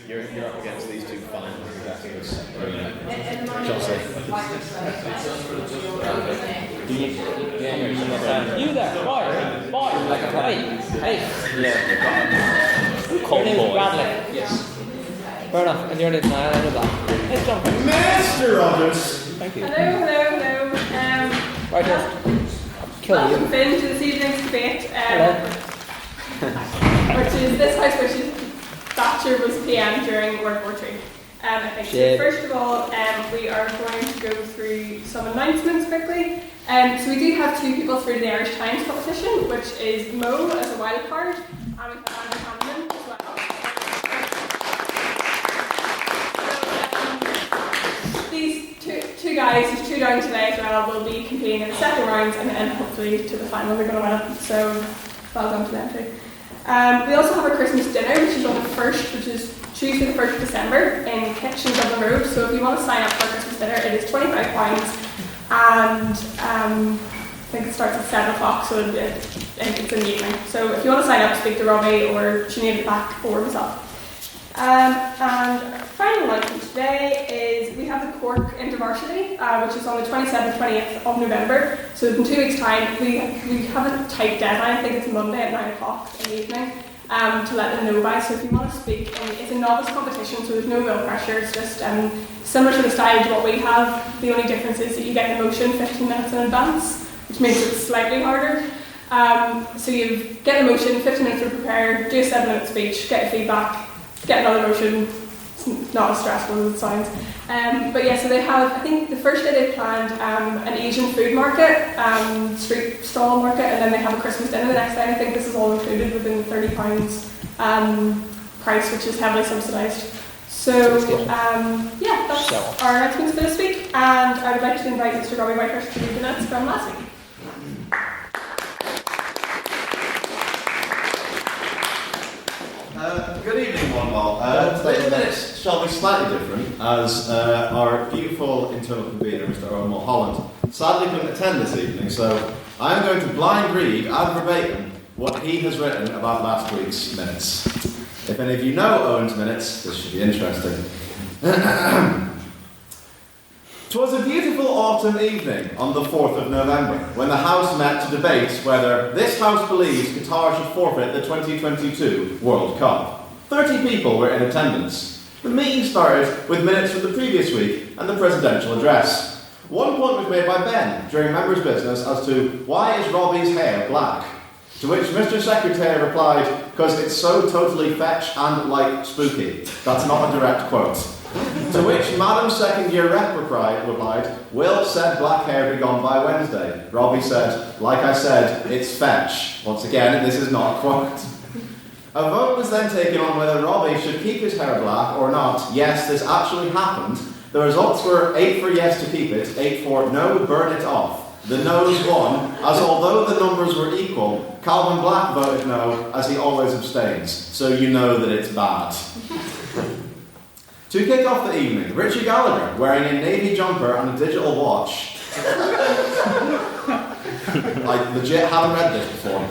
You're up against these two fine executives. You there, boy, like a hey. Cold boy. Bradley. Yes. Fair enough, and you're in Niall out of that. Let's jump in. Mr. Rogers! Thank you. Hello. Right here. Kill you. Welcome to this evening's debate, which is this House Wishes Thatcher was PM during World War II. I think. So first of all, we are going to go through some announcements quickly. So we do have two people through the Irish Times competition, which is Mo as a wild card, and we have Andrew Hanlon as well. So, these two guys, who's two down today as well, will be competing in the second round and then hopefully to the final. They're going to win it. So well done to them too. We also have a Christmas dinner, which is on the 1st, which is Tuesday the 1st of December in Kitchen Dublin Road. So if you want to sign up for a Christmas dinner, it is £25 and I think it starts at 7 o'clock, so it's in the evening. So if you want to sign up, speak to Robbie or Sinead back or myself. And final announcement today is we have the Cork InterVarsity, which is on the 27th, 28th of November. So in 2 weeks' time, we have a tight deadline. I think it's Monday at 9 o'clock in the evening to let them know by. So if you want to speak, it's a novice competition, so there's no real pressure. It's just similar to the style to what we have. The only difference is that you get the motion 15 minutes in advance, which makes it slightly harder. So you get the motion, 15 minutes to prepare, do a 7-minute speech, get your feedback, get another motion. It's not as stressful as it sounds. But yeah, so they have, I think the first day they've planned an Asian food market, street stall market, and then they have a Christmas dinner the next day. I think this is all included within the £30 price, which is heavily subsidised. So yeah, that's our announcements for this week, and I would like to invite Mr. Robbie Whitehurst to read the notes from last week. Good evening, one more. Today's minutes shall be slightly different, as our beautiful internal convener, Mr. Owen Mulholland, sadly couldn't attend this evening, so I am going to blind read ad verbatim what he has written about last week's minutes. If any of you know Owen's minutes, this should be interesting. 'Twas a beautiful autumn evening on the 4th of November, when the House met to debate whether this House believes Qatar should forfeit the 2022 World Cup. 30 people were in attendance. The meeting started with minutes from the previous week and the presidential address. One point was made by Ben during members' business as to why is Robbie's hair black? To which Mr. Secretary replied, because it's so totally fetch and like spooky. That's not a direct quote. To which Madam Second Year Rep replied, Will said black hair be gone by Wednesday. Robbie said, like I said, it's fetch. Once again, this is not a quote. A vote was then taken on whether Robbie should keep his hair black or not. Yes, this actually happened. The results were 8 for yes to keep it, 8 for no, burn it off. The noes won, as although the numbers were equal, Calvin Black voted no, as he always abstains. So you know that it's bad. To kick off the evening, Richie Gallagher, wearing a navy jumper and a digital watch. I legit haven't read this before.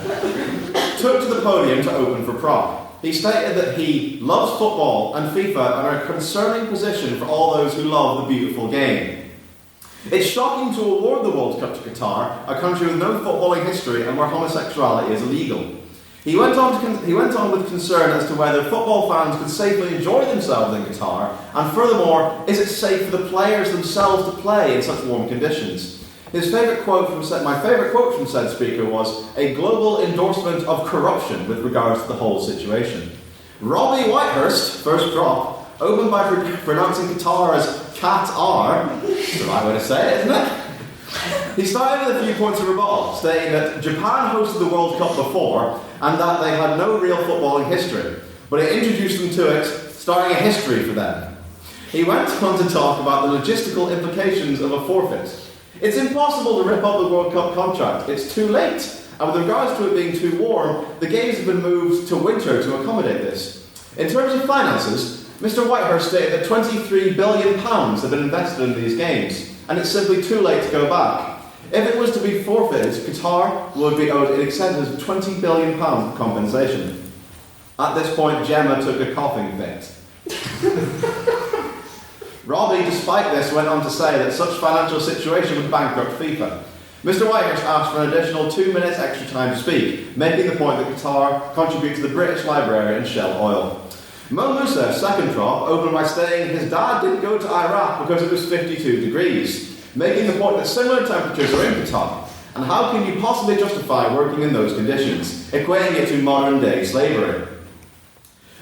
Took to the podium to open for prop. He stated that he loves football and FIFA are a concerning position for all those who love the beautiful game. It's shocking to award the World Cup to Qatar, a country with no footballing history and where homosexuality is illegal. He went on with concern as to whether football fans could safely enjoy themselves in Qatar, and furthermore, is it safe for the players themselves to play in such warm conditions? My favourite quote from said speaker was a global endorsement of corruption with regards to the whole situation. Robbie Whitehurst, first drop, opened by pronouncing Qatar as Cat-R. That's the right way to say it, isn't it? He started with a few points of rebuttal, stating that Japan hosted the World Cup before and that they had no real footballing history, but it introduced them to it, starting a history for them. He went on to talk about the logistical implications of a forfeit. It's impossible to rip up the World Cup contract, it's too late, and with regards to it being too warm, the games have been moved to winter to accommodate this. In terms of finances, Mr. Whitehurst stated that £23 billion have been invested in these games, and it's simply too late to go back. If it was to be forfeited, Qatar would be owed in excess of £20 billion compensation. At this point, Gemma took a coughing fit. Robbie, despite this, went on to say that such financial situation would bankrupt FIFA. Mr. Whitehurst asked for an additional 2 minutes extra time to speak, making the point that Qatar contributes to the British Library and Shell Oil. Mo Musa, second prop, opened by saying his dad didn't go to Iraq because it was 52 degrees, making the point that similar temperatures are in Qatar. And how can you possibly justify working in those conditions, equating it to modern-day slavery?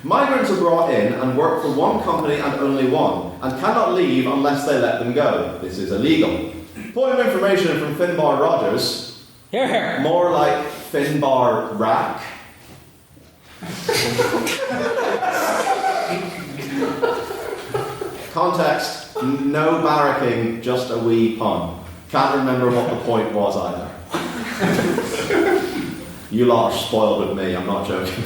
Migrants are brought in and work for one company and only one, and cannot leave unless they let them go. This is illegal. Point of information from Finbar Rogers. Here, here. More like Finbar Rack. Context, no barracking, just a wee pun. Can't remember what the point was either. You lot are spoiled with me, I'm not joking.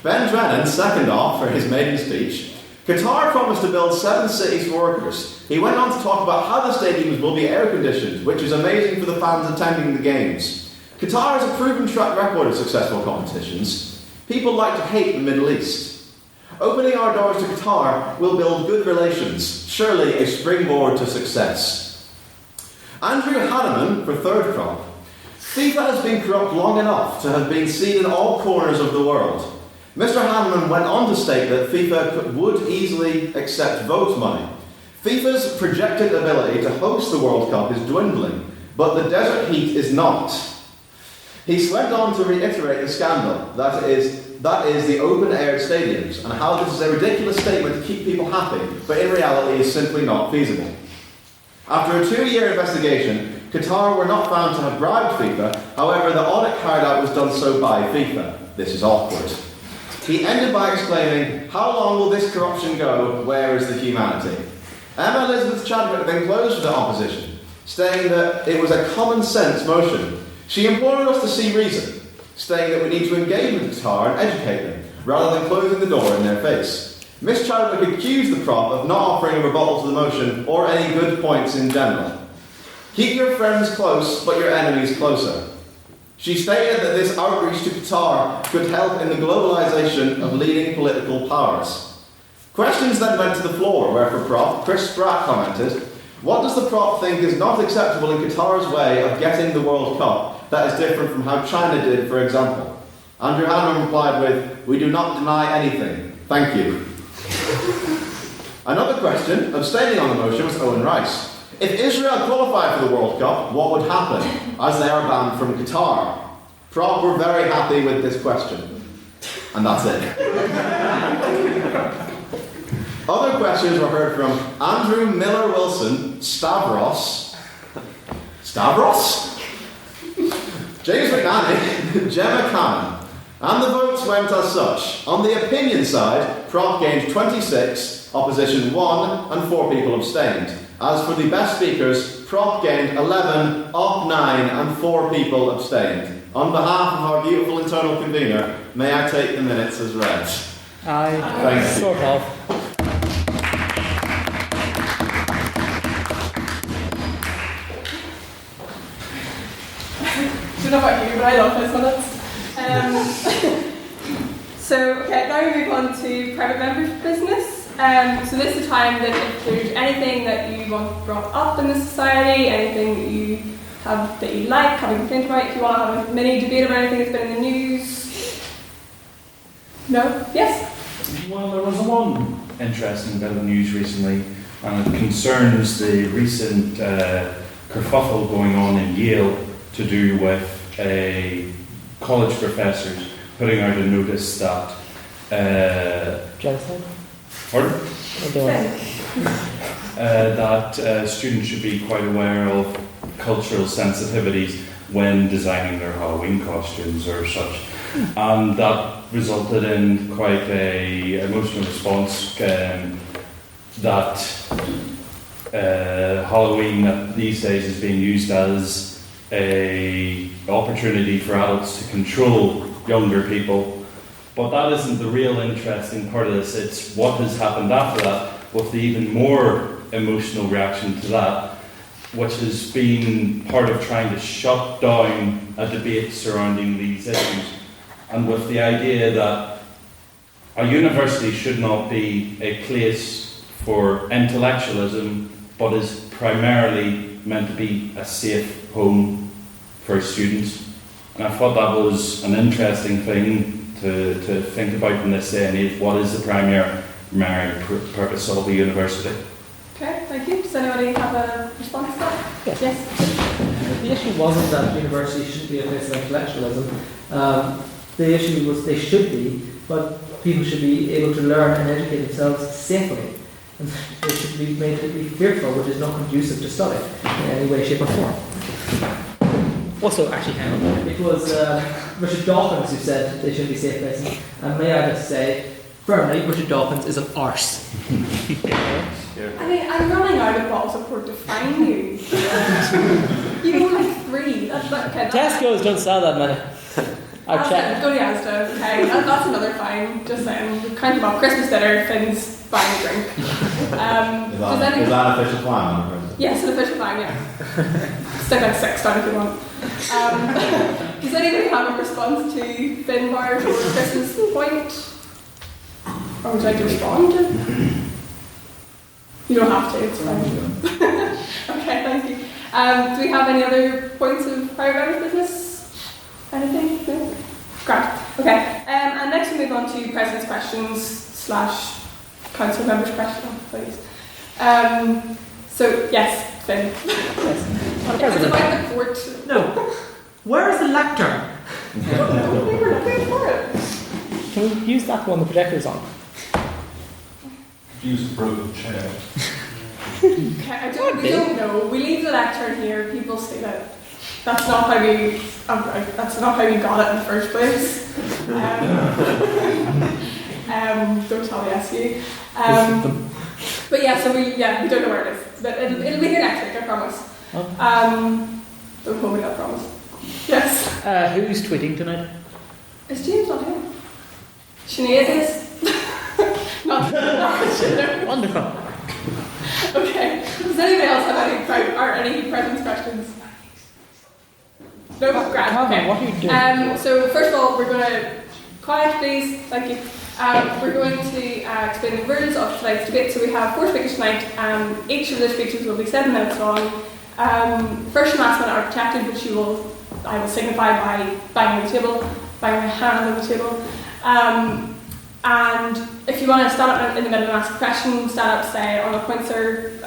Ben Drennan, second off for his maiden speech. Qatar promised to build 7 cities for workers. He went on to talk about how the stadiums will be air-conditioned, which is amazing for the fans attending the games. Qatar has a proven track record of successful competitions. People like to hate the Middle East. Opening our doors to Qatar will build good relations, surely a springboard to success. Andrew Hanneman, for third crop. FIFA has been corrupt long enough to have been seen in all corners of the world. Mr. Hanneman went on to state that FIFA would easily accept vote money. FIFA's projected ability to host the World Cup is dwindling, but the desert heat is not. He went on to reiterate the scandal, that is the open-aired stadiums, and how this is a ridiculous statement to keep people happy, but in reality is simply not feasible. After a 2-year investigation, Qatar were not found to have bribed FIFA, however the audit carried out was done so by FIFA. This is awkward. He ended by exclaiming, "How long will this corruption go? Where is the humanity?" Emma Elizabeth Chadwick then closed with the opposition, stating that it was a common sense motion. She implored us to see reason, stating that we need to engage with Qatar and educate them, rather than closing the door in their face. Miss Chadwick accused the prop of not offering a rebuttal to the motion or any good points in general. Keep your friends close, but your enemies closer. She stated that this outreach to Qatar could help in the globalisation of leading political powers. Questions then went to the floor, where for prop, Chris Spratt commented, "What does the prop think is not acceptable in Qatar's way of getting the World Cup that is different from how China did, for example?" Andrew Hanneman replied with, "We do not deny anything. Thank you." Another question, abstaining on the motion, was Owen Rice. If Israel qualified for the World Cup, what would happen, as they are banned from Qatar? Prop were very happy with this question. And that's it. Other questions were heard from Andrew Miller-Wilson, Stavros, James McNally, Gemma Cannon. And the votes went as such. On the opinion side, Prop gained 26, opposition 1, and 4 people abstained. As for the best speakers, Prop gained 11, op 9, and 4 people abstained. On behalf of our beautiful internal convener, may I take the minutes as read? Aye. Thank you. Sort of. I don't know about you, but I love his minutes. Okay, now we move on to private members' business. So this is a time that if there's anything that you want brought up in the society, anything that you like, have a complaint about, if you want to have a mini debate about anything that's been in the news. No? Yes? Well, there was one interesting bit of news recently, and it concerns the recent kerfuffle going on in Yale to do with college professors putting out a notice that Genocide? pardon? What do you want? That students should be quite aware of cultural sensitivities when designing their Halloween costumes or such. And that resulted in quite a emotional response that Halloween these days is being used as a opportunity for adults to control younger people. But that isn't the real interesting part of this. It's what has happened after that, with the even more emotional reaction to that, which has been part of trying to shut down a debate surrounding these issues. And with the idea that a university should not be a place for intellectualism, but is primarily meant to be a safe home for students. And I thought that was an interesting thing to think about in this day and age. What is the primary purpose of a university? Okay, thank you. Does anybody have a response to that? Yes. Yes. The issue wasn't that universities shouldn't be a place of intellectualism. The issue was they should be, but people should be able to learn and educate themselves safely. And they should be made to be fearful, which is not conducive to study in any way, shape or form. Also, actually, hang on. It was Richard Dawkins who said they shouldn't be safe places. And may I just say, firmly, Richard Dawkins is an arse. I mean, I'm running out of bottles of port to find you. You don't like 3. That's not okay. Tesco's don't sell that many. I've checked. Go to Asda, okay. That's another fine. Just saying. We count them up. Christmas dinner, Finn's buying a drink. Is that an official plan? Yes, an official fine, yeah. Stick like 6 down if you want. Does anybody have a response to Finn Bars or Christmas point? Or would you like to respond? You don't have to, it's fine. Okay, thank you. Do we have any other points of private members' business? Anything? No? Great. Okay. And next we move on to President's questions / Council members' questions, please. So, yes, Finn. Yes. It's about the court. No. Where is the lectern? I don't know, we were looking for it. Can we use that one the projector's on? Use the broken chair. Okay, we don't know. We leave the lectern here. People say that that's not how we. Got it in the first place. Don't tell the SU. But yeah, so we don't know where it is. But it'll be here next week, I promise. Don't hold me that promise. Yes. Who's tweeting tonight? Is James not here? Sinead is. not Sinead. Wonderful. Okay. Does anybody else have any President's questions? No, great. Okay. What are you doing? So first of all, we're going to quiet, please. Thank you. We're going to explain the rules of tonight's debate. So we have 4 speakers tonight. Each of the speeches will be 7 minutes long. First and last minute are protected, which I will signify by banging the table, banging my hand on the table. And if you want to stand up in the middle and ask a question, stand up, say on a pointer,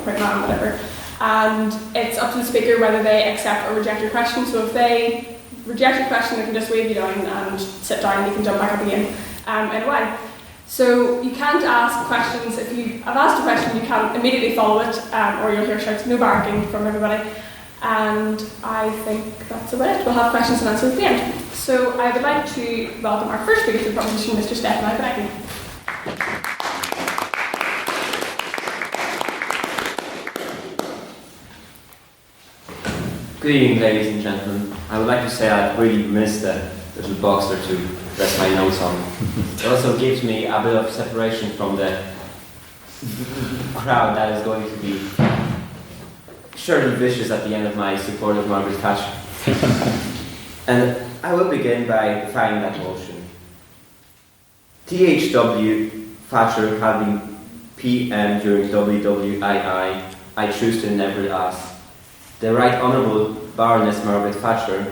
point man, whatever. And it's up to the speaker whether they accept or reject your question. So if they reject your question, they can just wave you down and sit down. You can jump back up again in a while. So you can't ask questions. If you have asked a question, you can't immediately follow it, or you'll hear shouts, no barking from everybody. And I think that's about it. We'll have questions and answers at the end. So I would like to welcome our first speaker to the proposition, Mr. Stephen Ivanecki. Good evening, ladies and gentlemen. I would like to say I've really missed a little box or two to rest my notes on. It also gives me a bit of separation from the crowd that is going to be surely vicious at the end of my support of Margaret Thatcher. And I will begin by defining that motion. THW Thatcher having PM during WWII, I choose to never ask. The Right Honourable Baroness Margaret Thatcher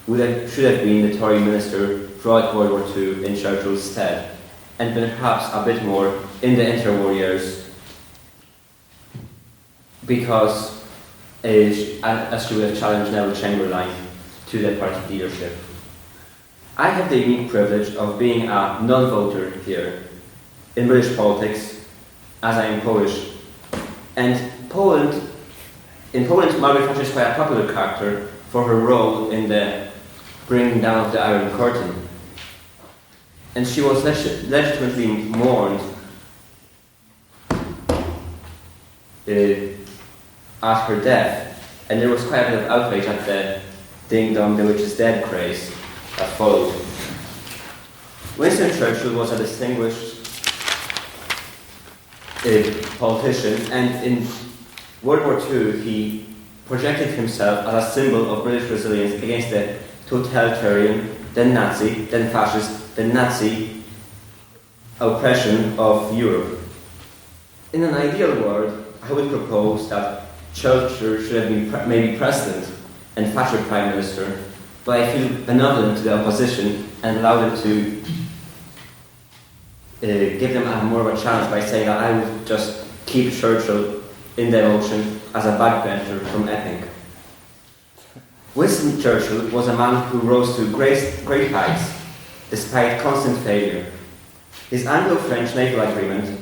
should have been the Tory minister throughout World War II in Churchill's stead, and perhaps a bit more in the interwar years, because as she would have challenged Neville Chamberlain to the party leadership. I have the unique privilege of being a non-voter here in British politics, as I am Polish, and in Poland, Margaret Thatcher is quite a popular character for her role in the bringing down of the Iron Curtain. And she was legitimately mourned at her death, and there was quite a bit of outrage at the Ding Dong, the Witch is Dead craze that followed. Winston Churchill was a distinguished politician, and in World War II, he projected himself as a symbol of British resilience against the totalitarian, then Nazi, then fascist, then Nazi oppression of Europe. In an ideal world, I would propose that Churchill should have been maybe president and Thatcher prime minister, but I feel benevolent to the opposition and allow them to give them more of a chance by saying that I would just keep Churchill in the emotion as a backbencher from Epping. Winston Churchill was a man who rose to great heights despite constant failure. His Anglo-French naval agreement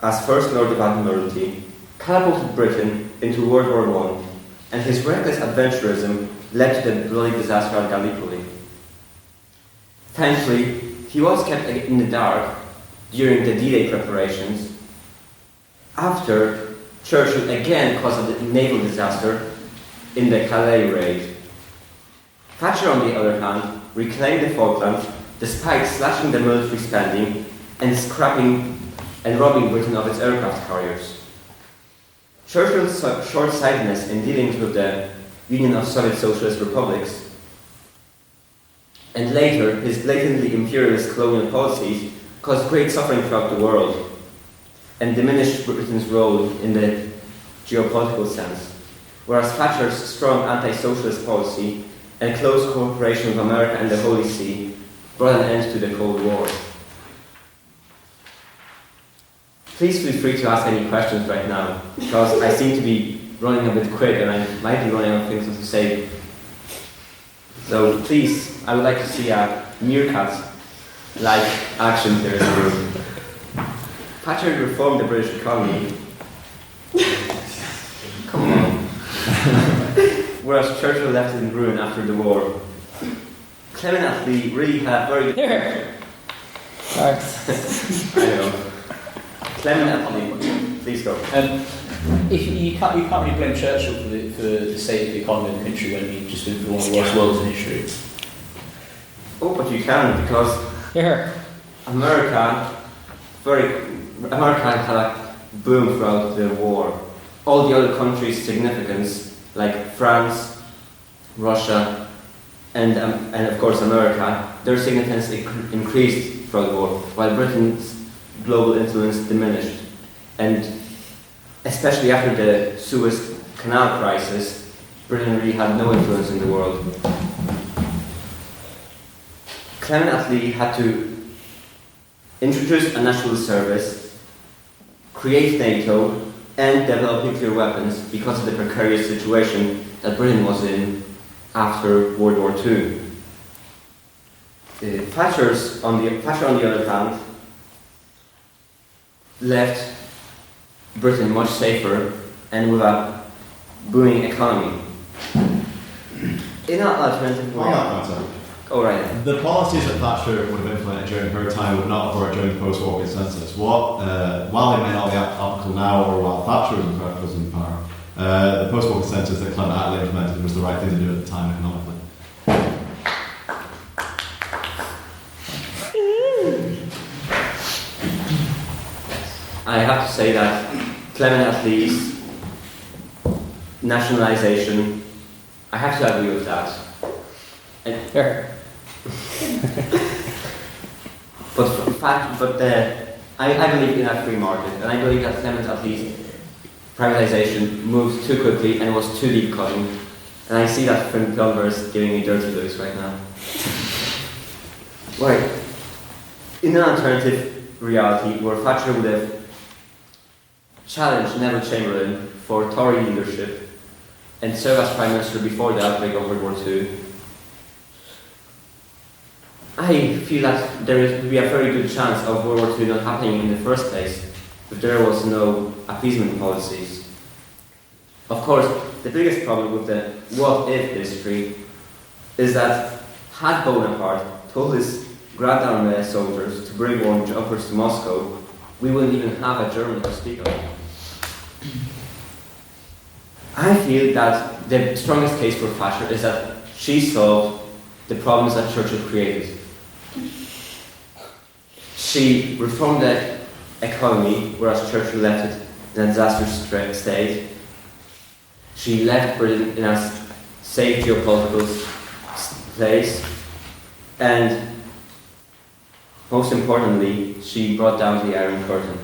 as First Lord of Admiralty catapulted Britain into World War I, and his reckless adventurism led to the bloody disaster at Gallipoli. Thankfully, he was kept in the dark during the D-Day preparations, after Churchill again caused a naval disaster in the Calais raid. Thatcher, on the other hand, reclaimed the Falklands despite slashing the military spending and scrapping and robbing Britain of its aircraft carriers. Churchill's short-sightedness in dealing with the Union of Soviet Socialist Republics, and later his blatantly imperialist colonial policies, caused great suffering throughout the world and diminished Britain's role in the geopolitical sense, whereas Thatcher's strong anti-socialist policy and close cooperation with America and the Holy See brought an end to the Cold War. Please feel free to ask any questions right now, because I seem to be running a bit quick and I might be running out of things to say. So please, I would like to see a meerkat-like action here in the room. Thatcher reformed the British economy. Come on. Whereas Churchill left it in ruin after the war. Clement Attlee really had very good... Here. Alright. I know. Clement Attlee, please go. If you can't really blame Churchill for the state of the economy in the country when he's just been through one of the worst wars in history. Oh, but you can, because Here. America had a boom throughout the war. All the other countries' significance, like France, Russia, and of course America, their significance increased throughout the war, while Britain's global influence diminished. And especially after the Suez Canal crisis, Britain really had no influence in the world. Clement Attlee had to introduce a national service, create NATO, and develop nuclear weapons because of the precarious situation that Britain was in after World War II. Thatcher, on the other hand, left Britain much safer and with a booming economy. In an alternative way... Oh, right. The policies that Thatcher would have implemented during her time would not have worked during the post-war consensus. While they may not be applicable now, or while Thatcher was in power, the post-war consensus that Clement Attlee implemented was the right thing to do at the time economically. I have to say that Clement Attlee's nationalisation, I have to agree with that. Here. I believe in a free market, and I believe that Clement Attlee's privatisation moved too quickly and was too deep cutting. And I see that Finn Plumber is giving me dirty looks right now. Right. In an alternative reality where Thatcher would have challenged Neville Chamberlain for Tory leadership and served as Prime Minister before the outbreak of World War II, I feel that there would be a very good chance of World War II not happening in the first place if there was no appeasement policies. Of course, the biggest problem with the what-if history is that had Bonaparte told his Grand Army soldiers to bring warm jumpers to Moscow, we wouldn't even have a Germany to speak of. I feel that the strongest case for Thatcher is that she solved the problems that Churchill created. She reformed the economy, whereas Churchill left it in a disastrous state. She left Britain in a safe geopolitical place, and Most importantly, she brought down the Iron Curtain.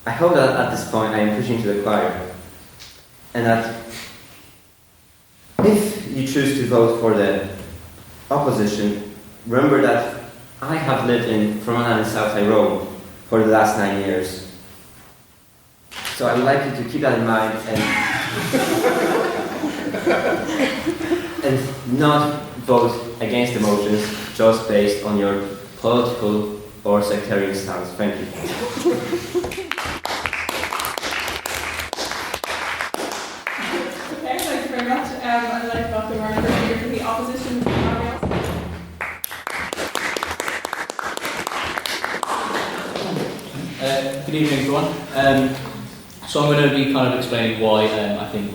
I hope that at this point I am preaching to the choir, and that if you choose to vote for the opposition, remember that I have lived in Fermanagh and South Tyrone for the last 9 years. So I would like you to keep that in mind and not vote against the motions just based on your political or sectarian stance. Thank you. Okay, thank you very much. I'd like to welcome our first speaker from the opposition. Good evening, everyone. So I'm going to be kind of explaining why I think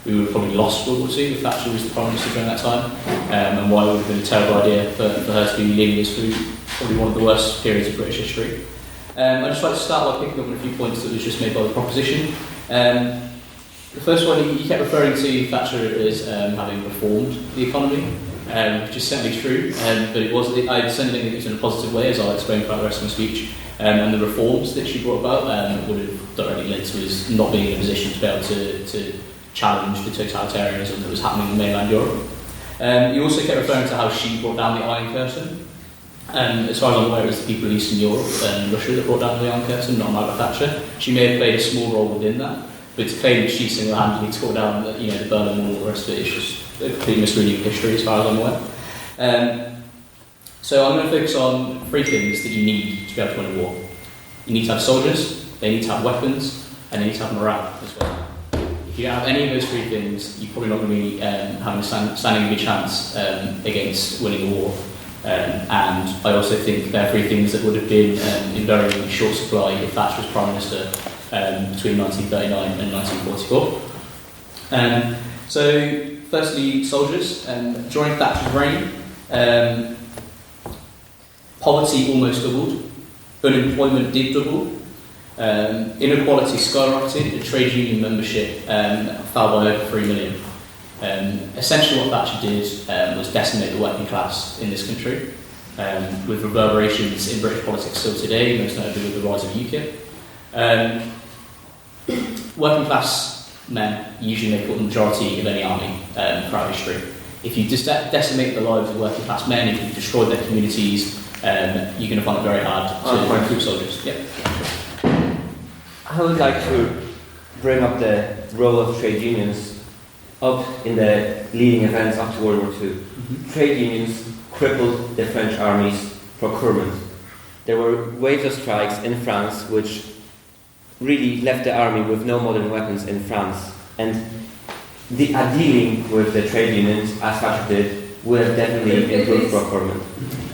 we would have probably lost World War II if Thatcher was the Prime Minister during that time, and why it would have been a terrible idea for her to be leading us through probably one of the worst periods of British history. I'd just like to start by picking up on a few points that was just made by the proposition. The first one, he kept referring to Thatcher as having reformed the economy, which is certainly true, but I certainly think it was in a positive way, as I'll explain throughout the rest of my speech. And the reforms that she brought about would have directly led to us not being in a position to be able to challenge the totalitarianism that was happening in mainland Europe. He also kept referring to how she brought down the Iron Curtain. As far as I'm aware, it was the people of Eastern Europe and Russia that brought down the Iron Curtain, not Margaret Thatcher. She may have played a small role within that, but to claim that she single-handedly tore down the Berlin Wall and the rest of it is just a complete misreading of history as far as I'm aware. So I'm going to focus on 3 things that you need to be able to win a war. You need to have soldiers, they need to have weapons, and they need to have morale as well. If you don't have any of those 3 things, you're probably not going to be having a standing good chance against winning a war. And I also think there are 3 things that would have been in very short supply if Thatcher was Prime Minister between 1939 and 1944. So, firstly, soldiers. During Thatcher's reign, poverty almost doubled, unemployment did double, inequality skyrocketed, and trade union membership fell by over 3 million. Essentially what Thatcher did was decimate the working class in this country, with reverberations in British politics still today, most notably with the rise of UKIP. Working class men usually make up the majority of any army throughout history. If you decimate the lives of working class men, if you destroy their communities, you're going to find it very hard to recruit soldiers. Yep. I would like to bring up the role of trade unions up in the leading events up to World War II. Mm-hmm. Trade unions crippled the French army's procurement. There were waves of strikes in France which really left the army with no modern weapons in France. And dealing with the trade unions, as Thatcher did, would have definitely improved procurement.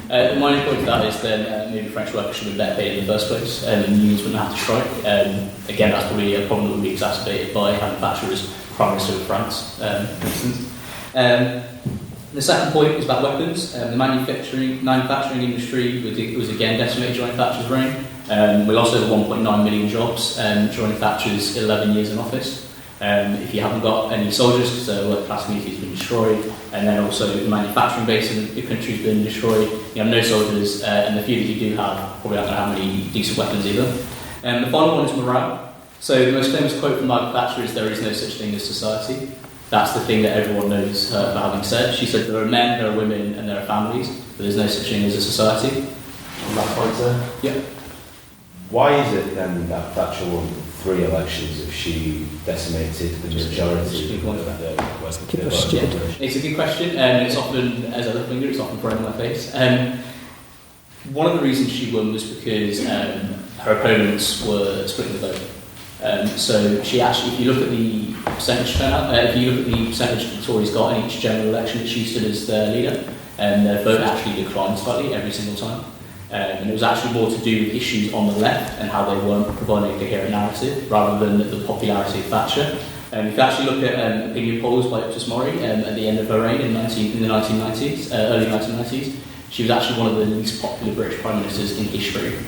My only point to that is then maybe French workers should have been better paid in the first place, and unions wouldn't have to strike. Again, that's probably a problem that would be exacerbated by having Thatcher as Prime Minister of France, for instance. The second point is about weapons. The manufacturing industry was again decimated during Thatcher's reign. We lost over 1.9 million jobs during Thatcher's 11 years in office. If you haven't got any soldiers, because the working class community has been destroyed, and then also the manufacturing base in the country has been destroyed, you have no soldiers, and the few that you do have probably aren't going to have any decent weapons either. The final one is morale. So the most famous quote from Margaret Thatcher is, "There is no such thing as society." That's the thing that everyone knows her for having said. She said there are men, there are women, and there are families, but there's no such thing as a society. On that point, sir? Yeah. Why is it then that Thatcher won 3 elections if she decimated the majority of the West? It's a good question, and it's often, as a left winger, it's often thrown in my face. One of the reasons she won was because her opponents were splitting the vote. So she actually, if you look at the percentage turnout, if you look at the percentage the Tories got in each general election that she stood as their leader, their vote actually declined slightly every single time. And it was actually more to do with issues on the left and how they weren't providing a coherent narrative rather than the popularity of Thatcher. If you actually look at opinion polls by Ipsos Mori at the end of her reign in the 1990s, early 1990s, she was actually one of the least popular British Prime Ministers in history.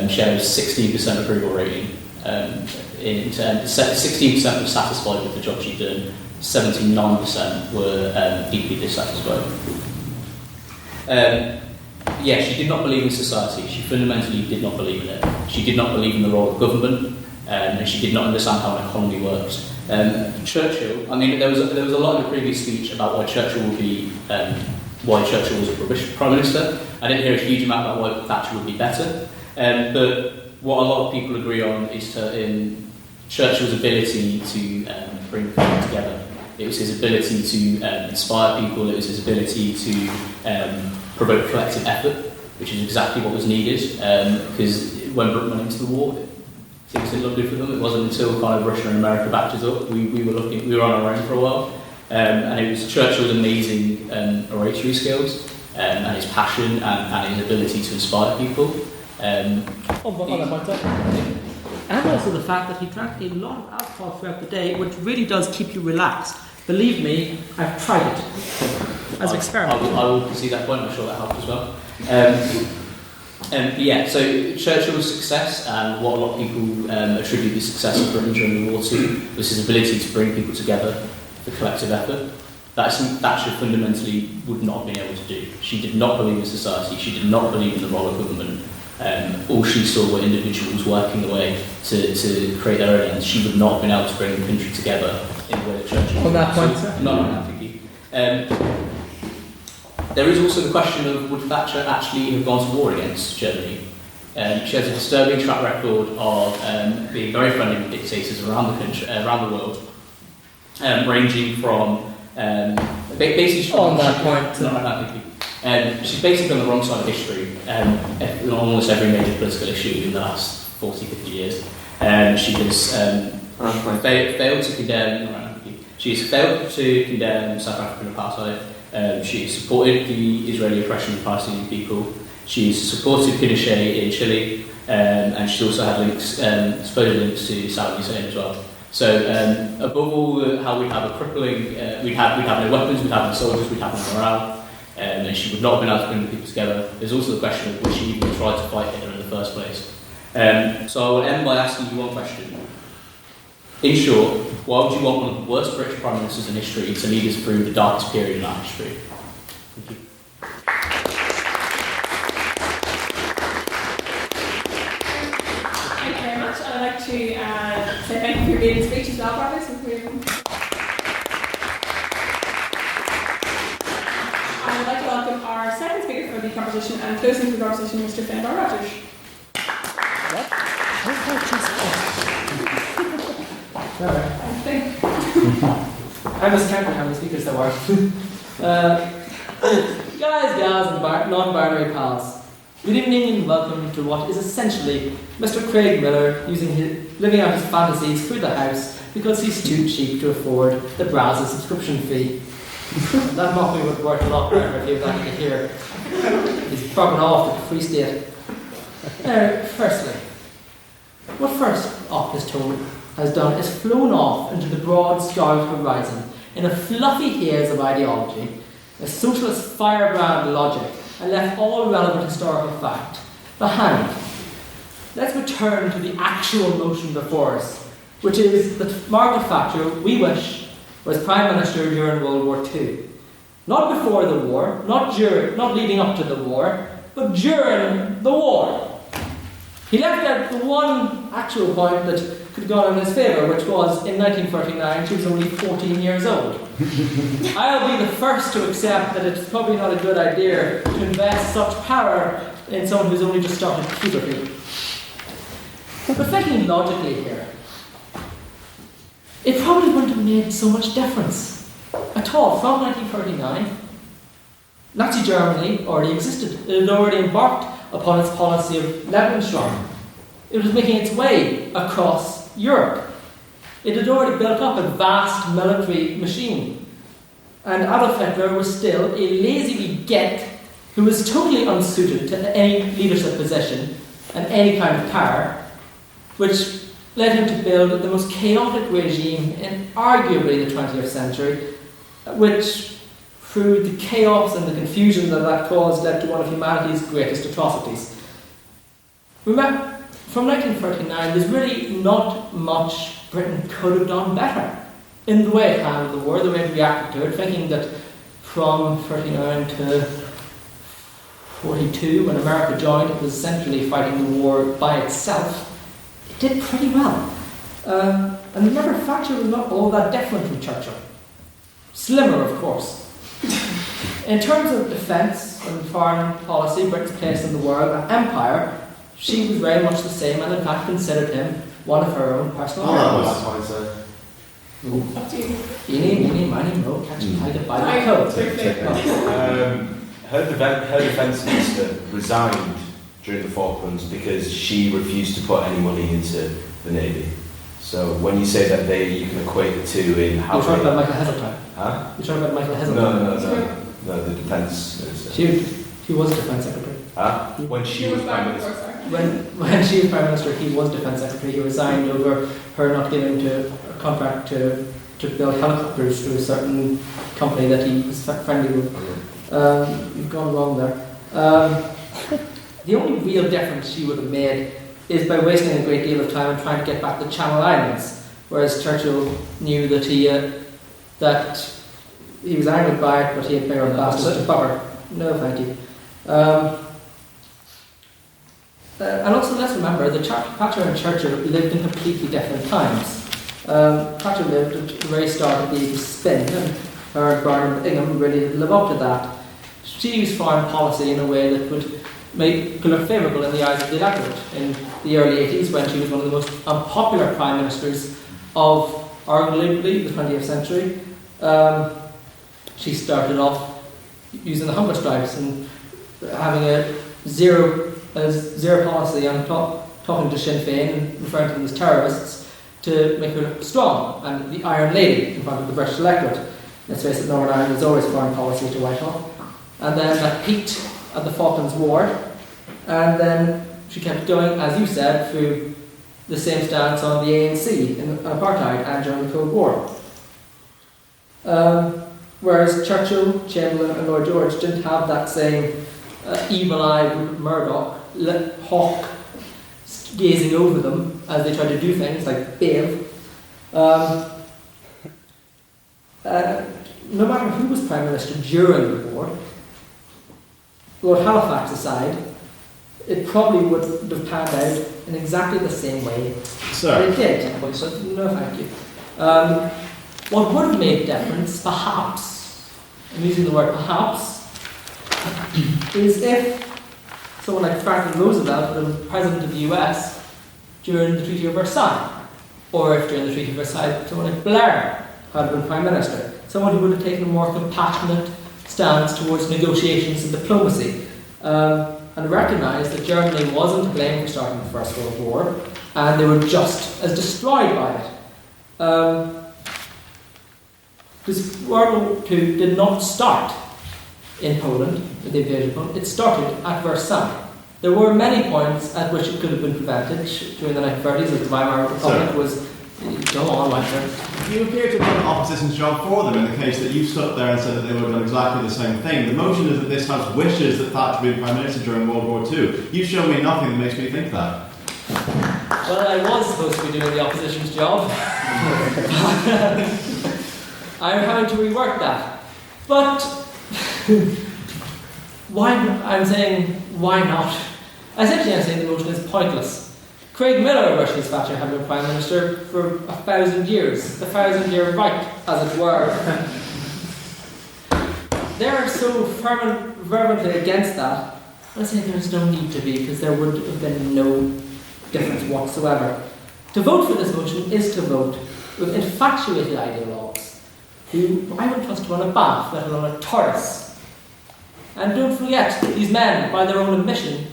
She had a 16% approval rating. 16% were satisfied with the job she'd done, 79% were deeply dissatisfied. yeah, she did not believe in society. She fundamentally did not believe in it. She did not believe in the role of government, and she did not understand how an economy works. Churchill, I mean, there was a lot in the previous speech about why Churchill would be, why Churchill was a rubbish prime minister. I didn't hear a huge amount about why Thatcher would be better. But what a lot of people agree on is in Churchill's ability to bring people together. It was his ability to inspire people. It was his ability to provoke collective effort, which is exactly what was needed. Because when Britain went into the war, things didn't look good for them. It wasn't until kind of Russia and America backed us up. We were on our own for a while. And it was Churchill's amazing oratory skills and his passion and his ability to inspire people. And also the fact that he drank a lot of alcohol throughout the day, which really does keep you relaxed. Believe me, I've tried it as an experiment. I will concede that point. I'm sure that helped as well. Yeah, so Churchill's success and what a lot of people attribute the success of Britain during the war to was his ability to bring people together for collective effort. That's something Thatcher fundamentally would not have been able to do. She did not believe in society. She did not believe in the role of government. All she saw were individuals working away to create their own ends. She would not have been able to bring the country together in the way that Churchill on that point, sir? No, thank you. There is also the question of would Thatcher actually have gone to war against Germany? She has a disturbing track record of being very friendly with dictators around the country, around the world, ranging from basically. On that point, no, thank you. She's basically on the wrong side of history on almost every major political issue in the last 40, 50 years. She has failed to condemn. She's failed to condemn South African apartheid. She supported the Israeli oppression of Palestinian people. She's supported Pinochet in Chile, and she's also had links, supposed links to Saddam Hussein as well. So, above all, how we'd have a crippling, we'd have no weapons, we'd have no soldiers, we'd have no morale, and she would not have been able to bring the people together. There's also the question of would she even try to fight Hitler in the first place. So I will end by asking you one question. In short, why would you want one of the worst British Prime Ministers in history to lead us through the darkest period in our history? Thank you. Thank you very much. I'd like to say thank you for your maiden speech as well, brothers. I'd like to welcome our second speaker for the competition and closing the conversation, Mr. Fenbar Rogers. I must count how many speakers there were. Guys, gals, and non-binary pals. Good evening and welcome to what is essentially Mr. Craig Miller living out his fantasies through the house because he's too cheap to afford the browser subscription fee. That mockery would work a lot better if he was actually here. He's bugging off to the Free State. Firstly, what First Op has done is flown off into the broad scarlet horizon in a fluffy haze of ideology, a socialist firebrand logic, and left all relevant historical fact behind. Let's return to the actual motion before us, which is that Margaret Thatcher, we wish, was Prime Minister during World War II. Not before the war, not leading up to the war, but during the war. He left out the one actual point that could have gone in his favour, which was in 1939 she was only 14 years old. I'll be the first to accept that it's probably not a good idea to invest such power in someone who's only just started puberty. But thinking logically here, it probably wouldn't have made so much difference at all. From 1939, Nazi Germany already existed. It had already embarked upon its policy of Lebensraum. It was making its way across Europe. It had already built up a vast military machine. And Adolf Hitler was still a lazy wee git who was totally unsuited to any leadership position and any kind of power, which led him to build the most chaotic regime in arguably the 20th century, which through the chaos and the confusion that caused led to one of humanity's greatest atrocities. Remember, from 1939, there's really not much Britain could have done better in the way it handled the war, the way it reacted to it, thinking that from 1939 to 42, when America joined, it was essentially fighting the war by itself. It did pretty well. And remember, Thatcher was not all that different from Churchill. Slimmer, of course. In terms of defence and foreign policy, Britain's place in the world and empire, she was very much the same, and in fact considered him one of her own personal heroes. Up to you. Eeny, miny, mo, catch a tiger by the coat. Her defence minister resigned during the Falklands because she refused to put any money into the Navy. So when you say that you can equate the two in how... You're talking about Michael Heseltine? Huh? You're talking about Michael Heseltine? No, the defence minister. He was Defence Secretary. Huh? When she was Prime Minister. When she was Prime Minister, he was Defence Secretary. He resigned over her not giving a contract to build helicopters to a certain company that he was friendly with. You've gone wrong there. The only real difference she would have made is by wasting a great deal of time and trying to get back the Channel Islands, whereas Churchill knew that he was angered by it, but he had bigger bastards to buffer. No, thank you. And also, let's remember that Thatcher and Churchill lived in completely different times. Thatcher lived at the very start of the age of spin, and her and Bernard Ingham really didn't live up to that. She used foreign policy in a way that would make her look favourable in the eyes of the electorate. In the early 80s, when she was one of the most unpopular prime ministers of arguably the 20th century, she started off using the hunger strikes and having a zero policy on talking to Sinn Féin and referring to them as terrorists to make her look strong and the Iron Lady in front of the British electorate. Let's face it, Northern Ireland was always foreign policy to Whitehall. And then that peaked at the Falklands War, and then she kept going, as you said, through the same stance on the ANC in apartheid and during the Cold War. Whereas Churchill, Chamberlain and Lloyd George didn't have that same evil-eyed Murdoch, hawk gazing over them as they tried to do things like bail. No matter who was Prime Minister during the war, Lord Halifax aside, it probably would have panned out in exactly the same way that it did. So, no, thank you. What would have made a difference, perhaps, I'm using the word perhaps, is if someone like Franklin Roosevelt had been President of the US during the Treaty of Versailles, or if during the Treaty of Versailles someone like Blair had been Prime Minister, someone who would have taken a more compassionate stance towards negotiations and diplomacy, and recognised that Germany wasn't to blame for starting the First World War, and they were just as destroyed by it. Because World War II did not start in Poland, with the invasion of Poland. It started at Versailles. There were many points at which it could have been prevented during the 1930s, as the Weimar Republic was... Go on, my friend. You appear to have done an opposition's job for them in the case that you stood there and said that they would have done exactly the same thing. The motion is that this House wishes that Thatcher be Prime Minister during World War II. You show me nothing that makes me think that. Well, I was supposed to be doing the opposition's job. I'm having to rework that. But why? I'm saying, why not? Essentially, I'm saying the motion is pointless. Craig Miller wishes Thatcher had been Prime Minister for 1,000 years, the 1,000-year right, as it were. They're so fervently against that. I say there's no need to be, because there would have been no difference whatsoever. To vote for this motion is to vote with infatuated ideologues who I wouldn't trust to run a bath, let alone a tortoise. And don't forget, these men, by their own admission,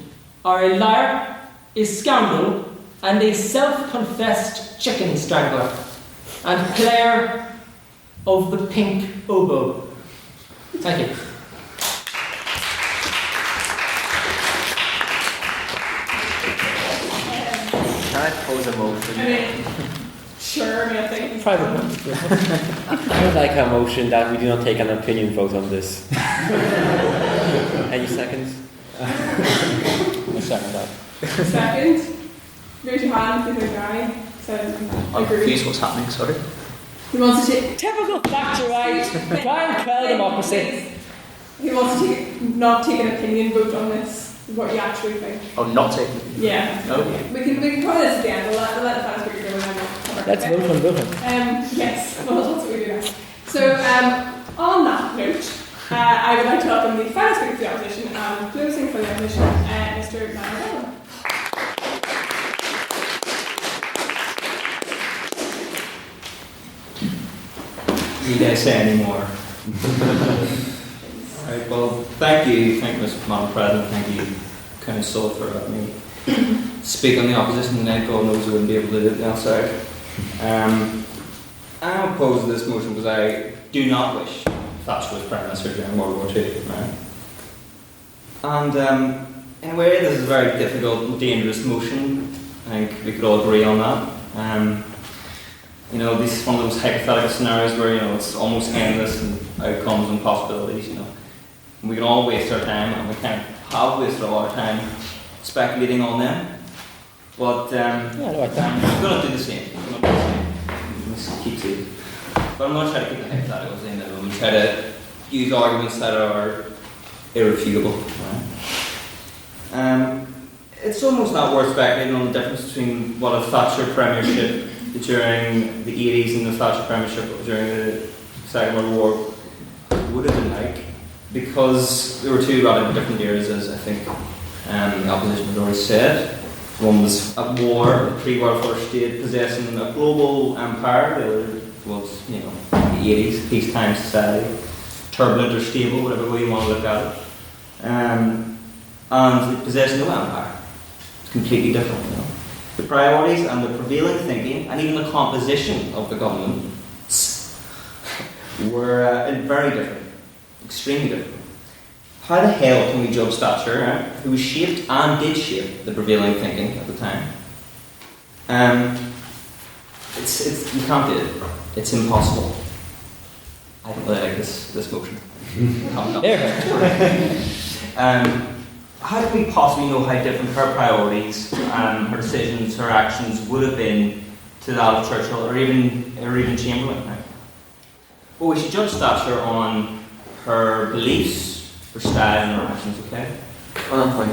are a liar, a scoundrel, and a self-confessed chicken strangler, and player of the pink oboe. Thank you. Can I pose a motion? Sure, I think. Private one. I would like a motion that we do not take an opinion vote on this. Any seconds? I second that. Second. Raise your hand if you're a guy. I'm Agree. confused what's happening, sorry. He wants to take... Typical Thatcherite. Try and quell democracy. He wants to not take an opinion vote on this. What you actually think? Oh, not taking. Yeah. Okay. We can cover this at the end. We'll let the final speaker go and then we'll cover it. Let's vote on voting. Yes, well, that's what we do next. So, on that note, I would like to welcome the final speaker for the opposition and closing for the opposition, Mr. Niall. You guys say any more? Alright, well, thank you, Mr. Madam President, thank you, Council, for letting me speak on the opposition tonight. God knows I wouldn't be able to do it outside. I'm opposed to this motion because I do not wish Thatcher was Prime Minister during World War II. Right? And in a way, this is a very difficult and dangerous motion. I think we could all agree on that. This is one of those hypothetical scenarios where, it's almost endless in outcomes and possibilities, We can all waste our time, and we kind of have wasted a lot of time speculating on them. But I'm going to do the same. Let's keep it. But I'm going to try to keep the hypotheticals in there and try to use arguments that are irrefutable. Right? It's almost not worth speculating on the difference between what a Thatcher premiership during the 80s and the Thatcher premiership during the Second World War would have been like, because there were two rather different eras, as I think the opposition had already said. One was at war, a pre-warfare state possessing a global empire. The other was, the 80s, peacetime society, turbulent or stable, whatever way you want to look at it. And it possessed no empire. It's completely different, The priorities and the prevailing thinking, and even the composition of the governments were very different, extremely different. How the hell can we judge Thatcher, who shaped and did shape the prevailing thinking at the time? You can't do it. It's impossible. I don't really like this motion. How do we possibly know how different her priorities, her decisions, her actions would have been to that of Churchill or even Chamberlain? Right? Well, we should judge Thatcher on her beliefs, her style, and her actions. Okay. On that point,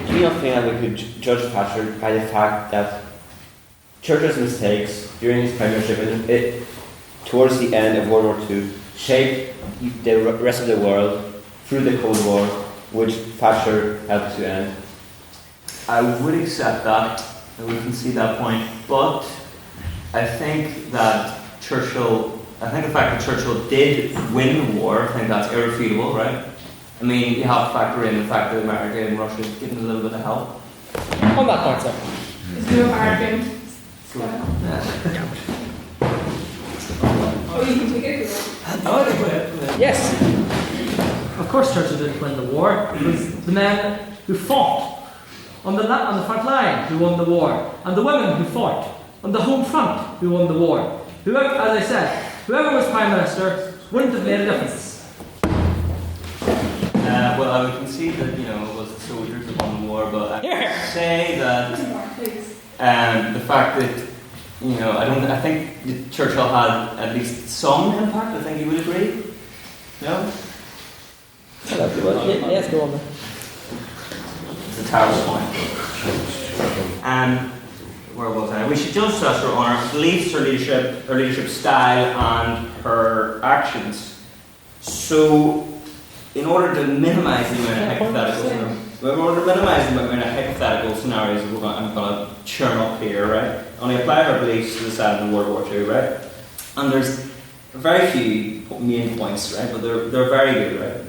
do you not think that we could judge Thatcher by the fact that Churchill's mistakes during his premiership and towards the end of World War II shaped the rest of the world through the Cold War, which Thatcher helped to end? I would accept that. I would concede that point. But I think that the fact that Churchill did win the war, I think that's irrefutable, right? I mean, you have to factor in the fact that America and Russia have given a little bit of help. On that point, sir. There's no argument. Oh, you can take it if you want. Yes. Of course Churchill didn't win the war. It was the men who fought on the front line who won the war, and the women who fought on the home front who won the war. Whoever, as I said, whoever was Prime Minister wouldn't have made a difference. Well, I would concede that, it was the soldiers that won the war, but I would say that the fact that, I think that Churchill had at least some impact. I think you would agree. No? Yes, go on then. It's a terrible point. Where was I? We should judge Thatcher on her beliefs, her leadership style, and her actions. So, in order to minimise the amount of hypothetical scenarios I'm going to churn up here, right? Only apply her beliefs to the side of World War II, right? And there's very few main points, right? But they're very good, right?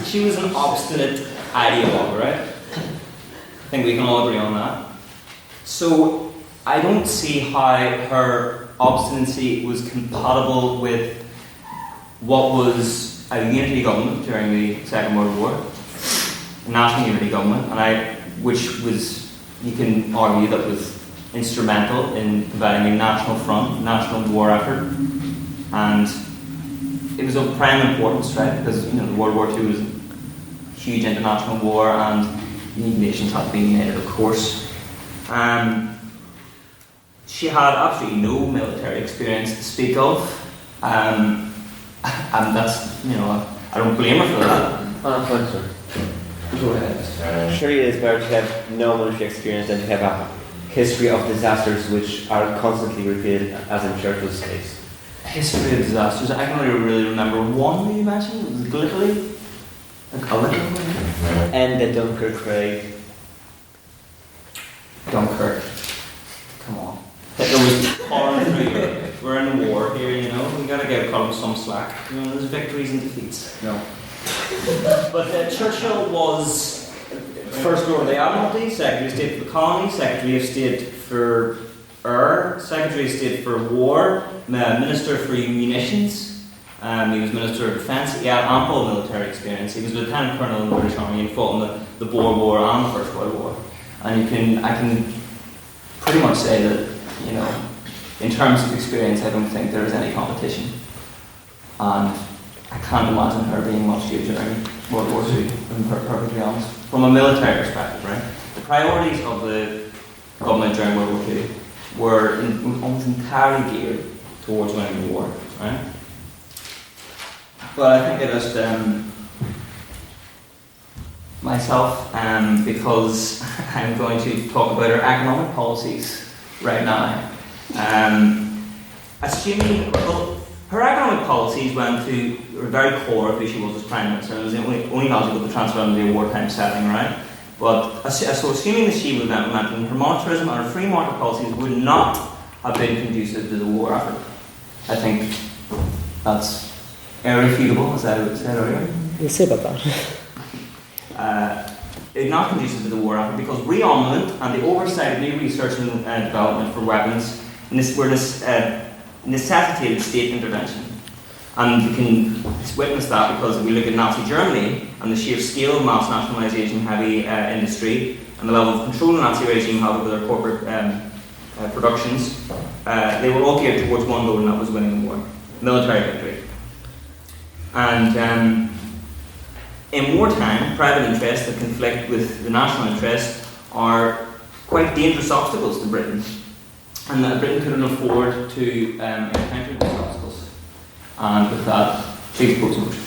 she was an obstinate ideologue, right? I think we can all agree on that. So I don't see how her obstinacy was compatible with what was a unity government during the Second World War, a national unity government, which was, you can argue, that was instrumental in providing a national front, national war effort, and it was of prime importance, right? Because World War II was a huge international war, and nations had to be united, of course. She had absolutely no military experience to speak of. and that's, you know, I don't blame her for that. On a point, sir. Go ahead. Surely it is better to have no military experience than to have a history of disasters which are constantly repeated, as in Churchill states. History of disasters. I can only really remember one that you mentioned. Was it Gallipoli? And the Dunkirk raid. Dunkirk. Come on. Hitler was pouring through. We're in a war here, you know. We gotta give Colin some slack. You know, there's victories and defeats. No. But Churchill was First Lord of the Admiralty, Secretary of State for the Colony, Secretary of State for Secretary of State for War, Minister for Munitions. He was Minister of Defence. He had ample military experience. He was Lieutenant Colonel in the British Army and fought in the Boer War and the First World War. And I can pretty much say that, you know, in terms of experience, I don't think there is any competition. And I can't imagine her being much use during World War II, to be perfectly honest. From a military perspective, right? The priorities of the government during World War II were almost entirely geared towards winning the war, right? But I think it is myself, because I'm going to talk about her economic policies right now. Assuming, well, her economic policies went to the very core of who she was as Prime Minister. It was only logical to transfer into a wartime setting, right? But so assuming that she was implementing her monetarism and her free market policies would not have been conducive to the war effort. I think that's irrefutable, as I said earlier. We'll see about that. It's not conducive to the war effort because rearmament and the oversight of new research and development for weapons necessitated state intervention. And you can witness that because if we look at Nazi Germany and the sheer scale of mass nationalisation heavy industry and the level of control the Nazi regime had over their corporate productions, they were all geared towards one goal, and that was winning the war, military victory. And in wartime, private interests that conflict with the national interest are quite dangerous obstacles to Britain, and that Britain couldn't afford to encounter these obstacles. And with that, please vote motion.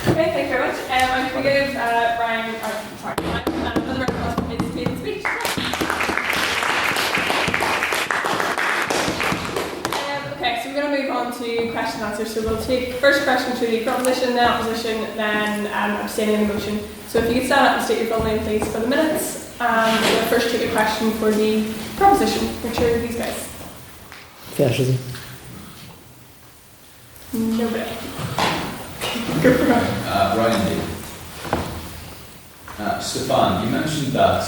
Okay, thank you very much. I'm going to give Ryan another round of applause for his maiden speech. Okay, so we're going to move on to question and answer. So we'll take first question to the proposition, then opposition, then abstaining in the motion. So if you could stand up and state your full name, please, for the minutes. We'll first take a question for the proposition, which are these guys. Fascism. Nobody. Go for it. Ryan D. Stefan, you mentioned that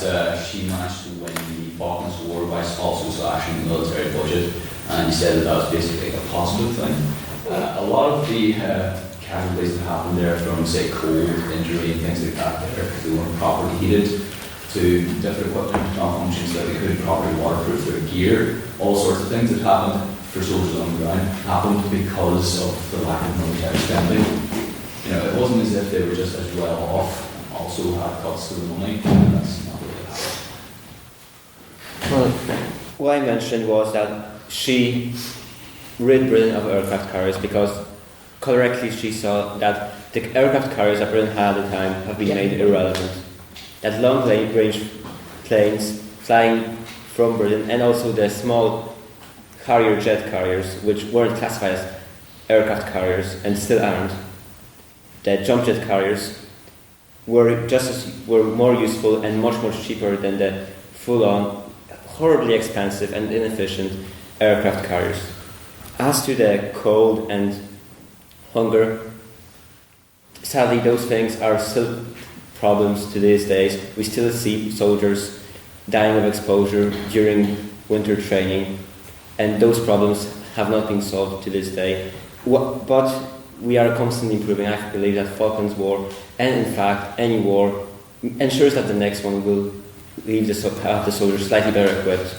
she managed to win the Falklands War by also slashing the military budget, and you said that was basically a positive thing. A lot of the casualties that happened there from, say, cold, injury and things like that there, because they weren't properly heated, to different equipment malfunctions that they couldn't properly waterproof their gear, all sorts of things that happened for soldiers on the ground happened because of the lack of military spending. You know, it wasn't as if they were just as well off, also had cuts to the money, and that's not really happened. Well, what I mentioned was that she rid Britain of aircraft carriers because correctly she saw that the aircraft carriers that Britain had at the time have been made irrelevant. That long-range planes flying from Britain and also the small carrier jet carriers, which weren't classified as aircraft carriers and still aren't, the jump jet carriers were more useful and much cheaper than the full-on, horribly expensive and inefficient aircraft carriers. As to the cold and hunger, sadly those things are still problems to these days. We still see soldiers dying of exposure during winter training, and those problems have not been solved to this day. But we are constantly improving. I believe that Falklands War, and in fact any war, ensures that the next one will leave the soldiers slightly better equipped.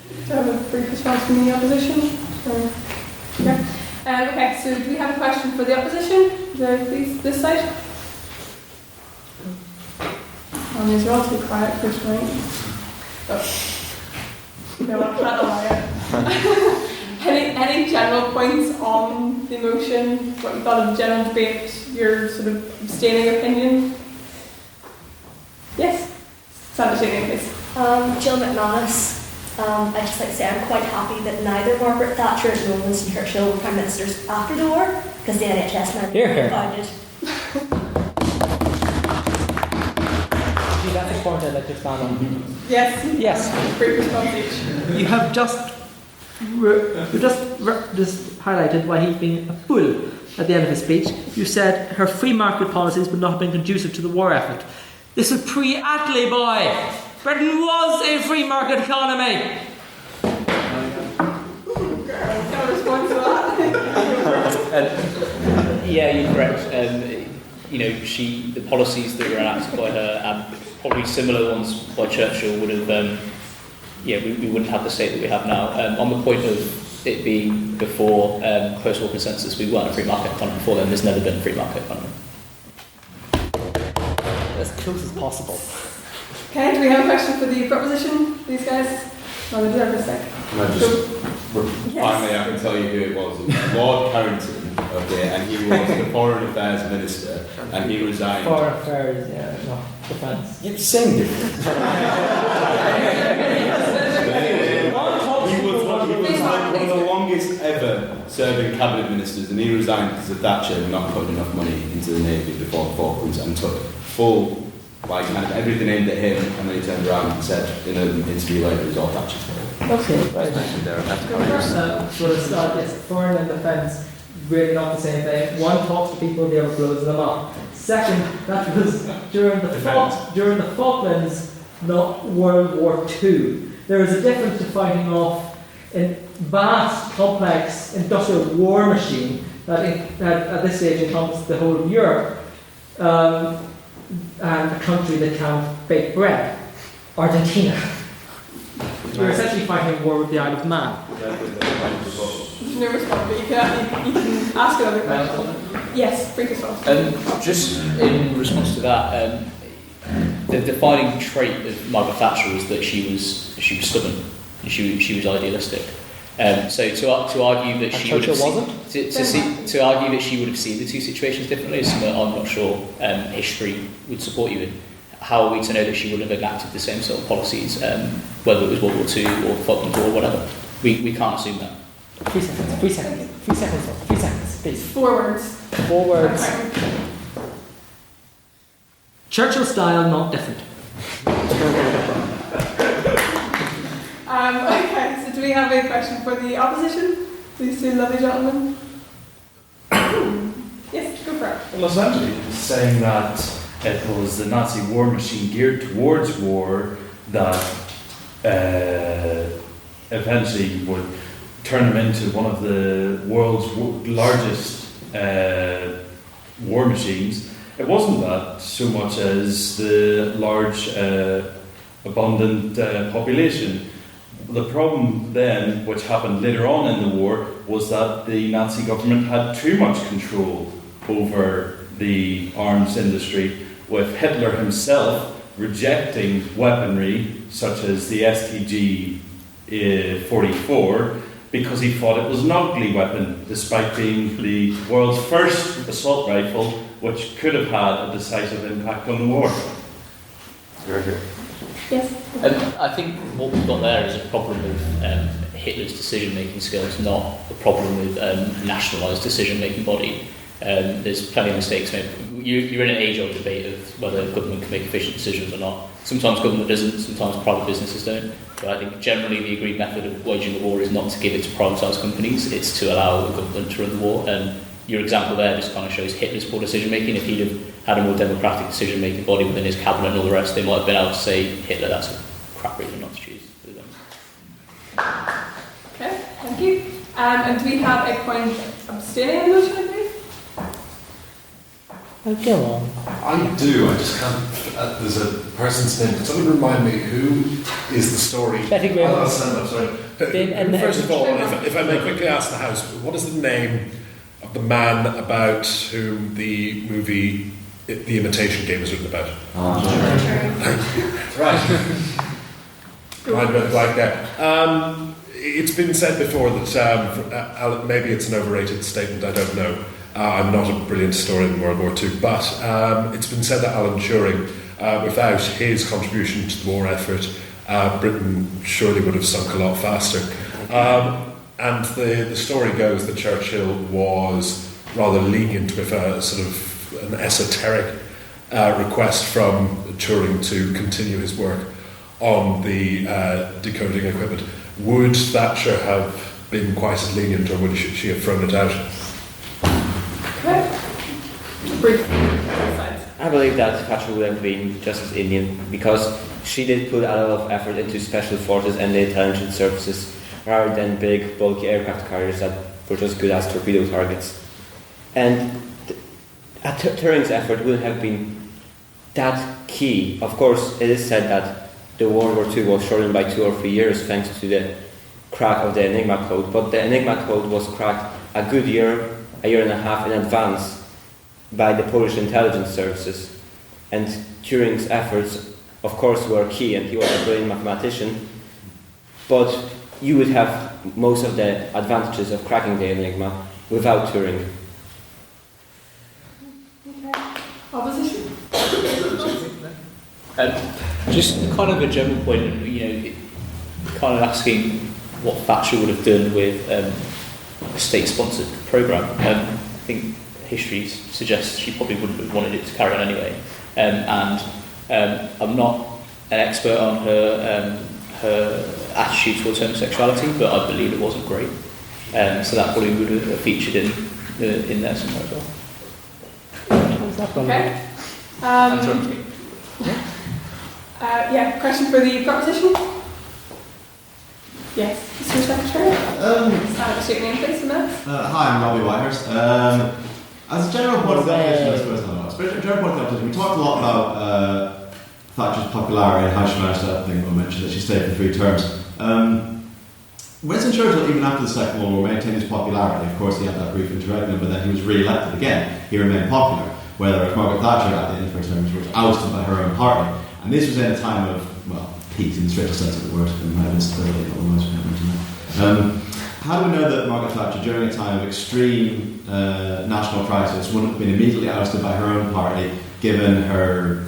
Do you have a brief response from the opposition? Yeah. Okay, so do we have a question for the opposition? Please, this side. And you're all too quiet for tonight. No, I'm not a liar. Any general points on the motion? What you thought of the general debate? Your sort of abstaining opinion? Yes? Stand abstaining, please. Jill McManus. I'd just like to say I'm quite happy that neither Margaret Thatcher nor Winston Churchill were Prime Ministers after the war, because the NHS meant Here. founded. See, that's a point I'd like to expand on. Yes? Yes. Brief response each. You have just highlighted why he's being a fool at the end of his speech. You said her free market policies would not have been conducive to the war effort. This is pre-Attlee, boy! Britain was a free market economy! Can I respond to that? Yeah, you're correct. The policies that were enacted by her and probably similar ones by Churchill would have, we wouldn't have the state that we have now. On the point of it being before post-war consensus, we weren't a free market economy before then. There's never been a free market economy. As close as possible. Okay, do we have a question for the proposition, these guys? No, they do have a sec. Can I just, finally I can tell you who it was. It was Lord Carrington up there, and he was the Foreign Affairs Minister, and he resigned. Foreign affairs, no, defence. You're saying different. He was one of the longest ever serving cabinet ministers, and he resigned because of Thatcher not putting enough money into the Navy before the Falklands, and took full, kind of everything aimed at him, and then he turned around and said in an interview later it was all Thatcher's fault. Okay, right. For a start, yes, foreign and defence, really not the same thing. One talks to people, the other blows them up. Second, that was during the Falklands, not World War II. There is a difference to fighting off a vast, complex industrial war machine that at this stage encompasses the whole of Europe, and a country that can't bake bread, Argentina. You're essentially fighting a war with the Isle of Man. There's no response, but you can ask another question. Yes, brief response. Just in response to that, the defining trait of Margaret Thatcher was that she was stubborn and she was idealistic. So to argue that she would have to argue that she would have seen the two situations differently is something I'm not sure history would support you in. How are we to know that she would have enacted the same sort of policies, whether it was World War II or Falklands War or whatever? We can't assume that. 3 seconds, please. 4 words. 4 words. Churchill style, not different. Okay, so do we have a question for the opposition? These two lovely gentlemen. Yes, go for it. Well, essentially, saying that it was the Nazi war machine geared towards war that eventually would turn them into one of the world's largest war machines. It wasn't that so much as the large, abundant population. The problem then, which happened later on in the war, was that the Nazi government had too much control over the arms industry, with Hitler himself rejecting weaponry such as the STG 44 because he thought it was an ugly weapon, despite being the world's first assault rifle, which could have had a decisive impact on the war. Yes. I think what we've got there is a problem with Hitler's decision-making skills, not a problem with nationalised decision-making body. There's plenty of mistakes made. You're in an age-old debate of whether government can make efficient decisions or not. Sometimes government doesn't, sometimes private businesses don't. But I think generally the agreed method of waging the war is not to give it to privatised companies, it's to allow the government to run the war. And your example there just kind of shows Hitler's poor decision-making. If he'd have had a more democratic decision-making body within his cabinet and all the rest, they might have been able to say, Hitler, that's a crap reason not to choose. Okay, thank you. And do we have a point abstaining on the motion, I believe? Oh, go on. I do, I just can't. There's a person's name. Can somebody remind me who is the story? Betty Graham. I'll stand up, sorry. First of all, if I may quickly ask the House, what is the name of the man about whom the movie The Imitation Game is written about. Right. I'd really like that. It's been said before that maybe it's an overrated statement, I don't know. I'm not a brilliant historian in World War II, but it's been said that Alan Turing, without his contribution to the war effort, Britain surely would have sunk a lot faster. And the story goes that Churchill was rather lenient with a sort of an esoteric request from Turing to continue his work on the decoding equipment. Would Thatcher have been quite as lenient, or would she have thrown it out? I believe that Thatcher would have been just as lenient, because she did put a lot of effort into special forces and the intelligence services, rather than big, bulky aircraft carriers that were just good as torpedo targets. And Turing's effort would have been that key. Of course, it is said that the World War II was shortened by 2 or 3 years thanks to the crack of the Enigma code, but the Enigma code was cracked a year and a half in advance by the Polish intelligence services. And Turing's efforts, of course, were key, and he was a brilliant mathematician, but you would have most of the advantages of cracking the Enigma without Turing. Opposition? Just kind of a general point, kind of asking what Thatcher would have done with a state-sponsored programme. I think history suggests she probably wouldn't have wanted it to carry on anyway. I'm not an expert on her attitude towards homosexuality, but I believe it wasn't great. So that probably would have featured in there somewhere as well. Okay. Question for the proposition? Yes, Mr. Secretary. State name, please, for that. Hi, I'm Robbie Whitehurst. As a general point of definition, I suppose not. As a general point of definition, we talked a lot about Thatcher's popularity and how she managed that thing. I mentioned that she stayed for 3 terms. Winston Churchill, even after the Second World War, maintained his popularity. Of course, he had that brief interregnum, but then he was re-elected again. He remained popular. Whereas Margaret Thatcher, at the end of her term, was ousted by her own party. And this was in a time of, peace in the strictest sense of the word, and might have instability, almost. How do we know that Margaret Thatcher, during a time of extreme national crisis, wouldn't have been immediately ousted by her own party, given her,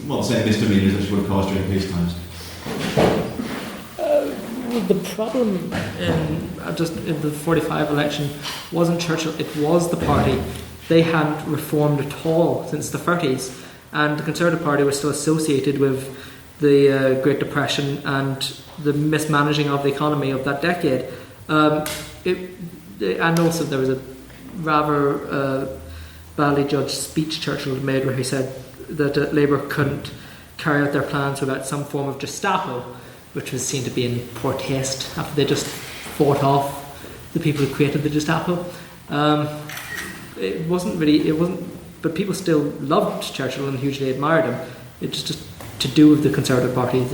the same misdemeanours that she would have caused during peace times? The problem in the 45 election wasn't Churchill, it was the party. They hadn't reformed at all since the 30s, and the Conservative Party was still associated with the Great Depression and the mismanaging of the economy of that decade. And also there was a rather badly judged speech Churchill made where he said that Labour couldn't carry out their plans without some form of Gestapo, which was seen to be in poor taste after they just fought off the people who created the Gestapo. But people still loved Churchill and hugely admired him. It just to do with the Conservative Party,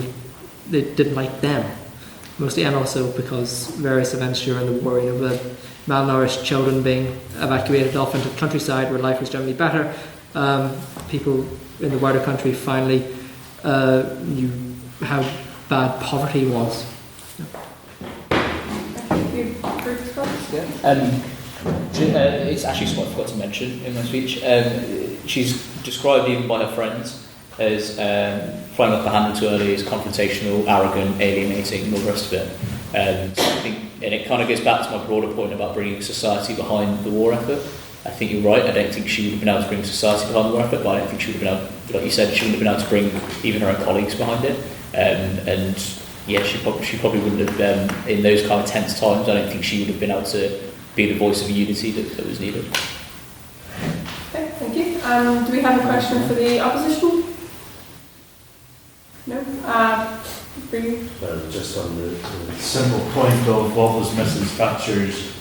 they didn't like them mostly, and also because various events during the war, the malnourished children being evacuated off into the countryside where life was generally better. People in the wider country finally knew how bad poverty was. It's actually something I forgot to mention in my speech. She's described even by her friends as flying off the handle too early, as confrontational, arrogant, alienating, and all the rest of it. So I think, and it kind of goes back to my broader point about bringing society behind the war effort. I think you're right. I don't think she would have been able to bring society behind the war effort, but I don't think she would have been able, like you said, she wouldn't have been able to bring even her own colleagues behind it. She probably wouldn't have, in those kind of tense times, I don't think she would have been able to be the voice of unity that was needed. Okay, thank you. Do we have a question for the opposition? No? Just on the simple point of what was Mrs. Thatcher's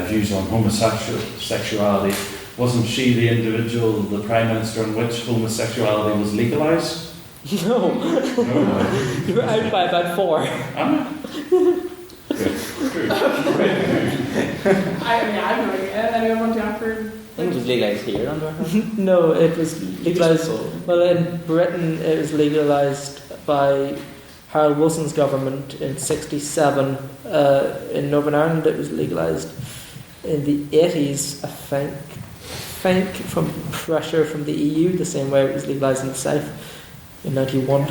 views on homosexuality, wasn't she the individual, the Prime Minister, in which homosexuality was legalised? No. You were out by about 4. I have no idea. Anyone want to offer think it was legalised here under her. No, it was legalised. Well, in Britain, it was legalised by Harold Wilson's government in '67. In Northern Ireland, it was legalised in the '80s, I think, from pressure from the EU, the same way it was legalised in the South in '91.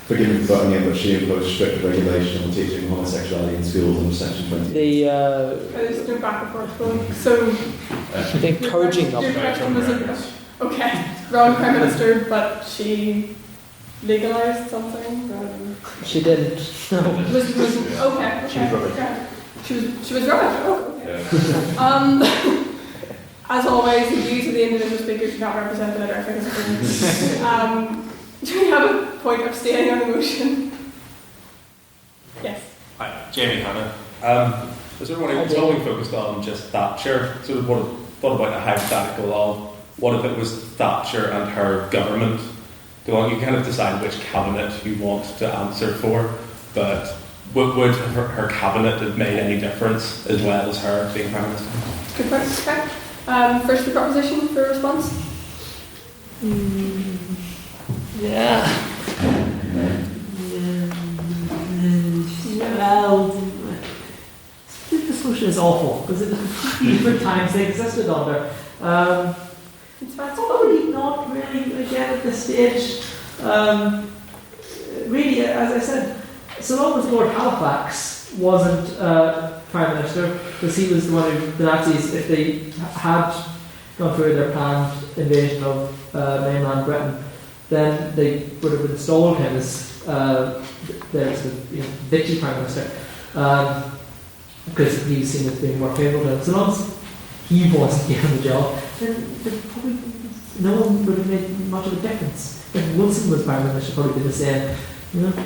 Forgive me for butting in, but she imposed strict regulation on teaching homosexuality in schools under Section 20. There's no back and forth going. So, the encouraging of your question was okay, wrong Prime Minister, but she legalised something. She didn't. No. Okay. She was rubbish. Okay. She was rubbish. Oh, okay. As always, the views of the individual speakers do not represent the director. Do we have a point of abstaining on the motion? Yes. Hi, Jamie Hanna. Is everyone who was only focused on just Thatcher? Sort of thought about a hypothetical of what if it was Thatcher and her government? You kind of decide which cabinet you want to answer for, but would her cabinet have made any difference as well as her being Prime Minister? Good point. Okay. First, the proposition for response. Yeah. Well, this motion is awful because at completely different times they existed under. Probably not really again at this stage. Really, as I said, so long as Lord Halifax wasn't Prime Minister, because he was the one who, the Nazis, if they had gone through their planned invasion of mainland Britain, then they would have installed him as the victory Prime Minister, because he was seen as being more favourable to him. So long as he wasn't given the job, then probably no one would have made much of a difference. If Wilson was Prime Minister, probably be the same,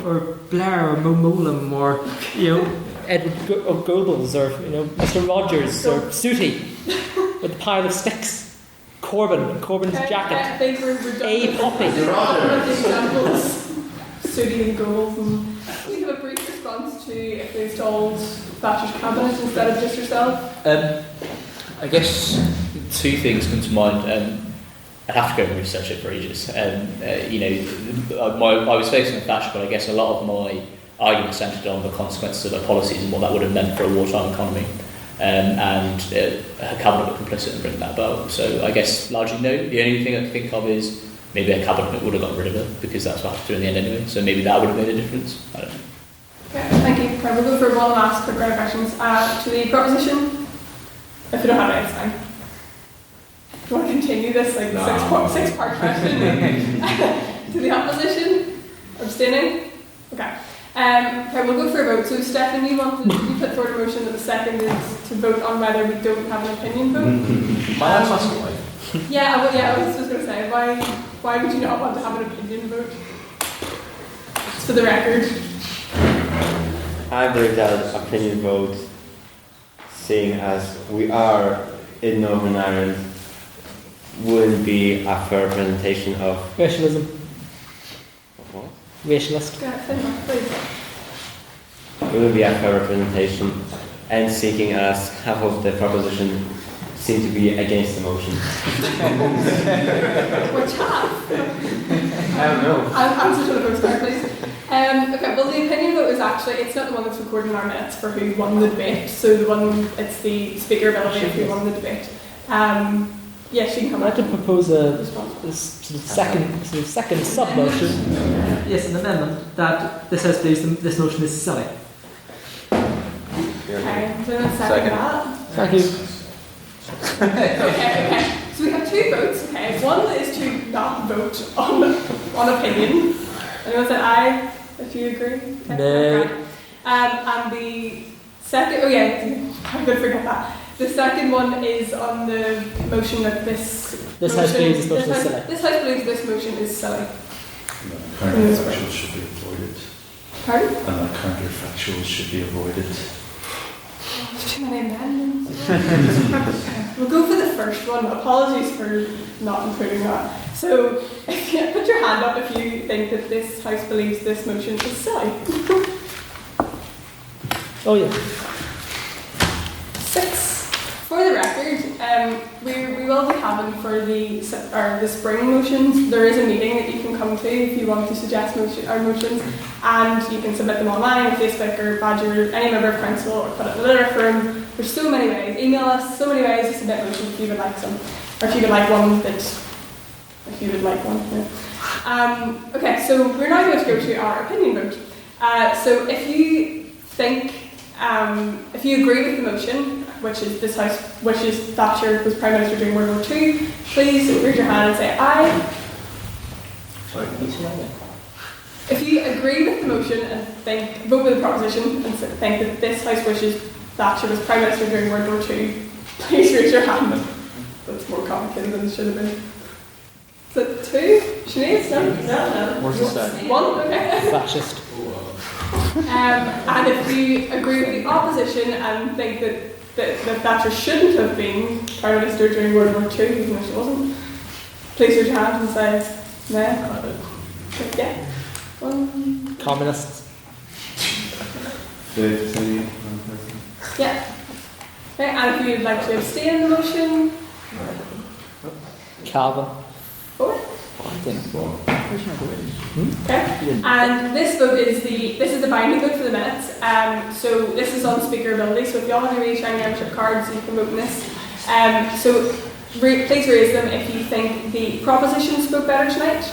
or Blair, or Mo Molam, or Edward Goebbels, or Mr. Rogers, or Sooty with a pile of sticks. Corbyn's jacket. I think we're done. A poppy. Examples. Sooty and Goebbels. And we have a brief response to if they installed Thatcher's cabinet instead of just herself. I guess two things come to mind. I'd have to go and research it for ages. I was facing with Thatcher, but I guess a lot of my argument centred on the consequences of her policies and what that would have meant for a wartime economy. And her cabinet were complicit in bringing that about. So I guess largely no. The only thing I can think of is maybe her cabinet would have got rid of her because that's what happened to her in the end anyway. So maybe that would have made a difference. I don't know. Okay, thank you. Right, we'll go for one last quick round of questions. To the proposition, if you don't have it, it's fine. Do you want to continue this six-part question? To the opposition? Abstaining? Okay. Okay, we'll go for a vote. So, Stefan, you put forward a motion that the second is to vote on whether we don't have an opinion vote. Why? I was just going to say, why would you not want to have an opinion vote? Just for the record. I believe that opinion vote, seeing as we are in Northern Ireland, wouldn't be a fair representation of racialism. What? Racialist. It wouldn't be a fair representation, and seeking as half of the proposition seem to be against the motion. Which half? I don't know. I'll answer to the first part, please. Okay, well, the opinion vote is actually, it's not the one that's recorded in our minutes for who won the debate, so it's the speaker ability of who won the debate. Yes, you can come I'd like to propose a second sub-motion, yes, an amendment, that this House believes this motion is silly. Okay, so let's second that. Thank you. Okay. So we have two votes, okay. One is to not vote on opinion. Anyone said aye, if you agree? Okay. No. And the second, I'm going to forget that. The second one is on the motion that this House believes this motion is silly. This House believes this motion is silly. Counterfactuals should be avoided. Pardon? And that counterfactuals should be avoided. There's too many amendments. We'll go for the first one. Apologies for not including that. So, if you put your hand up if you think that this House believes this motion is silly. Oh yeah. 6. For the record, we will be having for the spring motions. There is a meeting that you can come to if you want to suggest motions, and you can submit them online on Facebook or badger any member of council or put it in the letter room. There's so many ways. Email us. So many ways to submit motions if you would like some, or if you would like one that. If you would like one. Yeah. Okay, so we're now going to go to our opinion vote. So if you think, if you agree with the motion, which is this House wishes Thatcher was Prime Minister during World War II, please raise your hand and say aye. Sorry, can you say that again? If you agree with the motion and vote with the proposition and think that this House wishes Thatcher was Prime Minister during World War II, please raise your hand. That's more complicated than it should have been. Is it two? Sinead? No. What's the second? One? Okay. Fascist. And if you agree with the opposition and think that Thatcher shouldn't have been Prime Minister during World War II, even though she wasn't, please raise your hand and say no. Yeah. One. Communists. 15. Yeah. Okay, and if you'd like to abstain the motion, Calvin. 4. Okay. And this vote is the binding vote for the minutes. So this is on speaker ability. So if you all want to raise your membership cards, you can vote in this. So please raise them if you think the proposition spoke better tonight.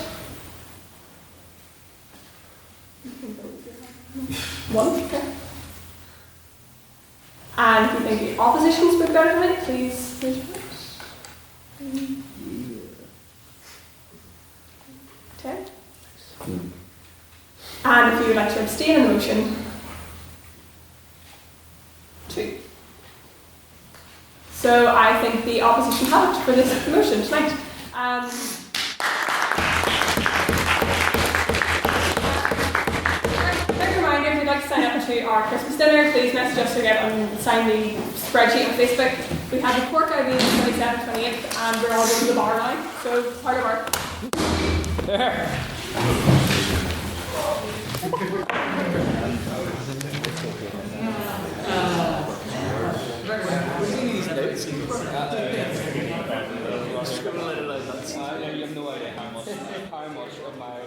1. Okay. And if you think the opposition spoke better tonight, please raise your hands. 10. And if you would like to abstain on the motion, 2. So I think the opposition have it for this motion tonight. Quick reminder, if you'd like to sign up to our Christmas dinner, please message us or get and sign the spreadsheet on Facebook. We have the pork IB on the 27th, 28th, and we're all going to the bar now. So part of our... You have no idea how much of my